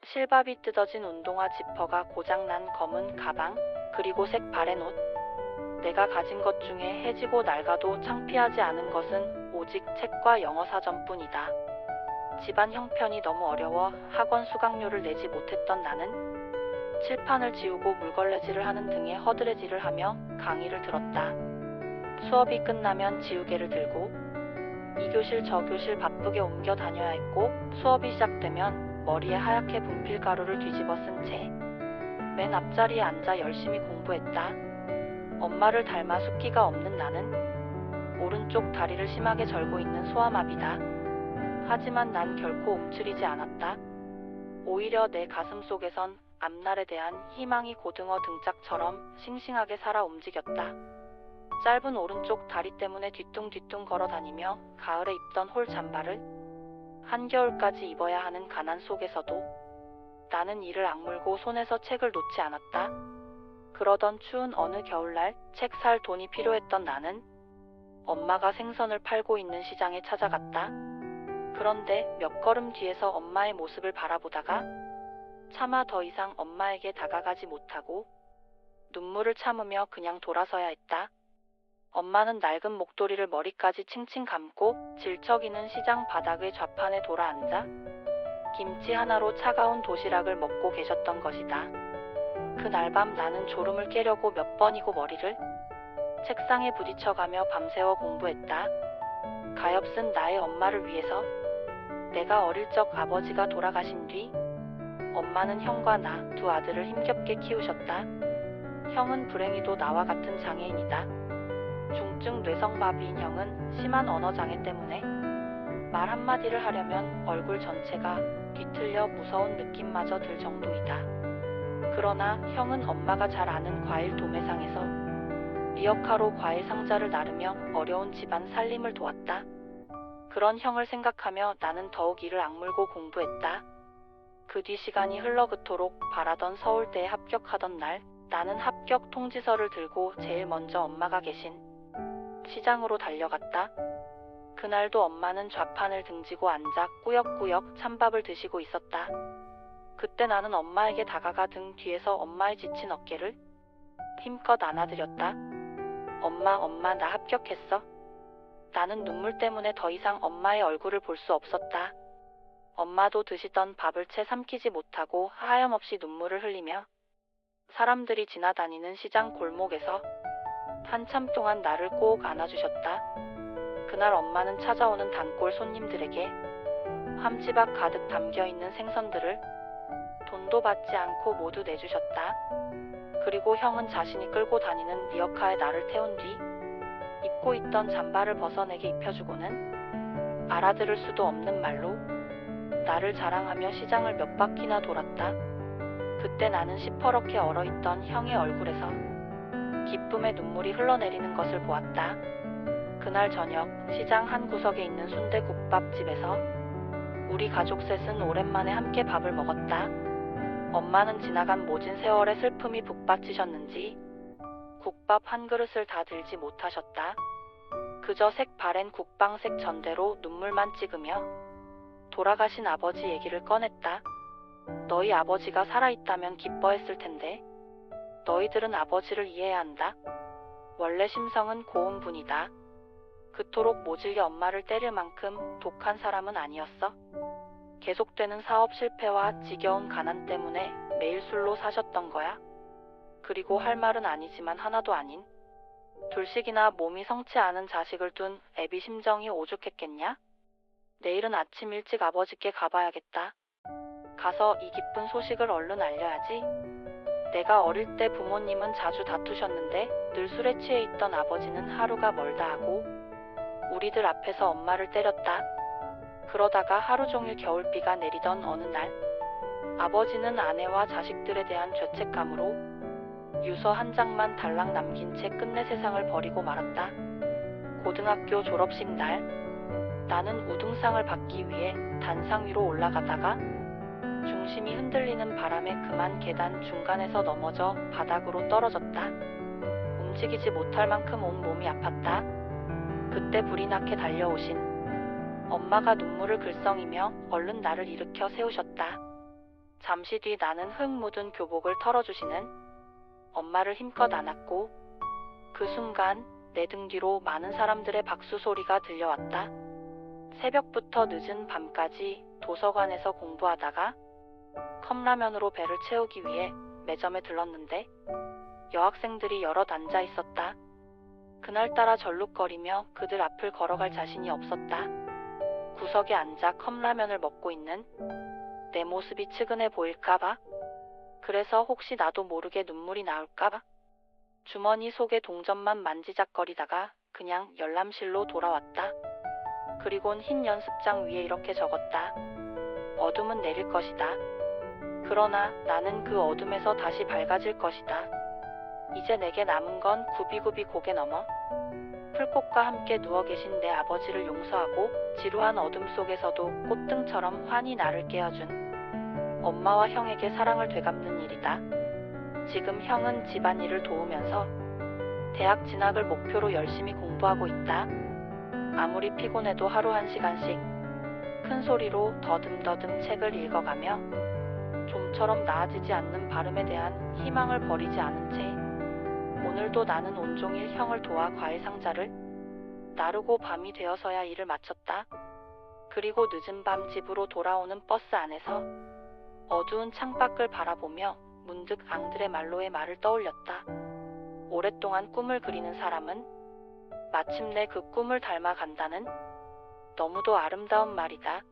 실밥이 뜯어진 운동화 지퍼가 고장난 검은 가방, 그리고 색 바랜 옷. 내가 가진 것 중에 해지고 낡아도 창피하지 않은 것은 오직 책과 영어 사전뿐이다. 집안 형편이 너무 어려워 학원 수강료를 내지 못했던 나는 칠판을 지우고 물걸레질을 하는 등의 허드레질을 하며 강의를 들었다. 수업이 끝나면 지우개를 들고 이 교실 저 교실 바쁘게 옮겨 다녀야 했고, 수업이 시작되면 머리에 하얗게 분필 가루를 뒤집어 쓴 채 맨 앞자리에 앉아 열심히 공부했다. 엄마를 닮아 숫기가 없는 나는 오른쪽 다리를 심하게 절고 있는 소아마비다. 하지만 난 결코 움츠리지 않았다. 오히려 내 가슴 속에선 앞날에 대한 희망이 고등어 등짝처럼 싱싱하게 살아 움직였다. 짧은 오른쪽 다리 때문에 뒤뚱뒤뚱 걸어 다니며 가을에 입던 홀 잠바를 한겨울까지 입어야 하는 가난 속에서도 나는 이를 악물고 손에서 책을 놓지 않았다. 그러던 추운 어느 겨울날 책 살 돈이 필요했던 나는 엄마가 생선을 팔고 있는 시장에 찾아갔다. 그런데 몇 걸음 뒤에서 엄마의 모습을 바라보다가 차마 더 이상 엄마에게 다가가지 못하고 눈물을 참으며 그냥 돌아서야 했다. 엄마는 낡은 목도리를 머리까지 칭칭 감고 질척이는 시장 바닥의 좌판에 돌아앉아 김치 하나로 차가운 도시락을 먹고 계셨던 것이다. 그날 밤 나는 졸음을 깨려고 몇 번이고 머리를 책상에 부딪혀가며 밤새워 공부했다. 가엾은 나의 엄마를 위해서. 내가 어릴 적 아버지가 돌아가신 뒤 엄마는 형과 나 두 아들을 힘겹게 키우셨다. 형은 불행히도 나와 같은 장애인이다. 중증 뇌성마비인 형은 심한 언어장애 때문에 말 한마디를 하려면 얼굴 전체가 뒤틀려 무서운 느낌마저 들 정도이다. 그러나 형은 엄마가 잘 아는 과일 도매상에서 리어카로 과일 상자를 나르며 어려운 집안 살림을 도왔다. 그런 형을 생각하며 나는 더욱 이를 악물고 공부했다. 그 뒤 시간이 흘러 그토록 바라던 서울대에 합격하던 날, 나는 합격 통지서를 들고 제일 먼저 엄마가 계신 시장으로 달려갔다. 그날도 엄마는 좌판을 등지고 앉아 꾸역꾸역 찬밥을 드시고 있었다. 그때 나는 엄마에게 다가가 등 뒤에서 엄마의 지친 어깨를 힘껏 안아드렸다. 엄마, 나 합격했어. 나는 눈물 때문에 더 이상 엄마의 얼굴을 볼 수 없었다. 엄마도 드시던 밥을 채 삼키지 못하고 하염없이 눈물을 흘리며 사람들이 지나다니는 시장 골목에서 한참 동안 나를 꼭 안아주셨다. 그날 엄마는 찾아오는 단골 손님들에게 함지박 가득 담겨있는 생선들을 돈도 받지 않고 모두 내주셨다. 그리고 형은 자신이 끌고 다니는 리어카에 나를 태운 뒤 입고 있던 잠바를 벗어내게 입혀주고는 알아들을 수도 없는 말로 나를 자랑하며 시장을 몇 바퀴나 돌았다. 그때 나는 시퍼렇게 얼어있던 형의 얼굴에서 기쁨의 눈물이 흘러내리는 것을 보았다. 그날 저녁 시장 한 구석에 있는 순대국밥집에서 우리 가족 셋은 오랜만에 함께 밥을 먹었다. 엄마는 지나간 모진 세월의 슬픔이 북받치셨는지 국밥 한 그릇을 다 들지 못하셨다. 그저 색 바랜 국방색 전대로 눈물만 찍으며 돌아가신 아버지 얘기를 꺼냈다. 너희 아버지가 살아있다면 기뻐했을 텐데 너희들은 아버지를 이해해야 한다. 원래 심성은 고운 분이다. 그토록 모질게 엄마를 때릴 만큼 독한 사람은 아니었어. 계속되는 사업 실패와 지겨운 가난 때문에 매일 술로 사셨던 거야. 그리고 할 말은 아니지만 하나도 아닌 둘씩이나 몸이 성치 않은 자식을 둔 애비 심정이 오죽했겠냐? 내일은 아침 일찍 아버지께 가봐야겠다. 가서 이 기쁜 소식을 얼른 알려야지. 내가 어릴 때 부모님은 자주 다투셨는데 늘 술에 취해 있던 아버지는 하루가 멀다 하고 우리들 앞에서 엄마를 때렸다. 그러다가 하루 종일 겨울비가 내리던 어느 날 아버지는 아내와 자식들에 대한 죄책감으로 유서 한 장만 달랑 남긴 채 끝내 세상을 버리고 말았다. 고등학교 졸업식 날 나는 우등상을 받기 위해 단상 위로 올라가다가 중심이 흔들리는 바람에 그만 계단 중간에서 넘어져 바닥으로 떨어졌다. 움직이지 못할 만큼 온 몸이 아팠다. 그때 불이 나게 달려오신 엄마가 눈물을 글썽이며 얼른 나를 일으켜 세우셨다. 잠시 뒤 나는 흙 묻은 교복을 털어주시는 엄마를 힘껏 안았고 그 순간 내 등 뒤로 많은 사람들의 박수 소리가 들려왔다. 새벽부터 늦은 밤까지 도서관에서 공부하다가 컵라면으로 배를 채우기 위해 매점에 들렀는데 여학생들이 여럿 앉아 있었다. 그날따라 절룩거리며 그들 앞을 걸어갈 자신이 없었다. 구석에 앉아 컵라면을 먹고 있는 내 모습이 측은해 보일까봐, 그래서 혹시 나도 모르게 눈물이 나올까봐 주머니 속에 동전만 만지작거리다가 그냥 열람실로 돌아왔다. 그리곤 흰 연습장 위에 이렇게 적었다. 어둠은 내릴 것이다. 그러나 나는 그 어둠에서 다시 밝아질 것이다. 이제 내게 남은 건 굽이굽이 고개 넘어 풀꽃과 함께 누워 계신 내 아버지를 용서하고 지루한 어둠 속에서도 꽃등처럼 환히 나를 깨워준 엄마와 형에게 사랑을 되갚는 일이다. 지금 형은 집안일을 도우면서 대학 진학을 목표로 열심히 공부하고 있다. 아무리 피곤해도 하루 1시간씩 큰 소리로 더듬더듬 책을 읽어가며 좀처럼 나아지지 않는 발음에 대한 희망을 버리지 않은 채 오늘도 나는 온종일 형을 도와 과일 상자를 나르고 밤이 되어서야 일을 마쳤다. 그리고 늦은 밤 집으로 돌아오는 버스 안에서 어두운 창밖을 바라보며 문득 앙드레 말로의 말을 떠올렸다. 오랫동안 꿈을 그리는 사람은 마침내 그 꿈을 닮아간다는 너무도 아름다운 말이다.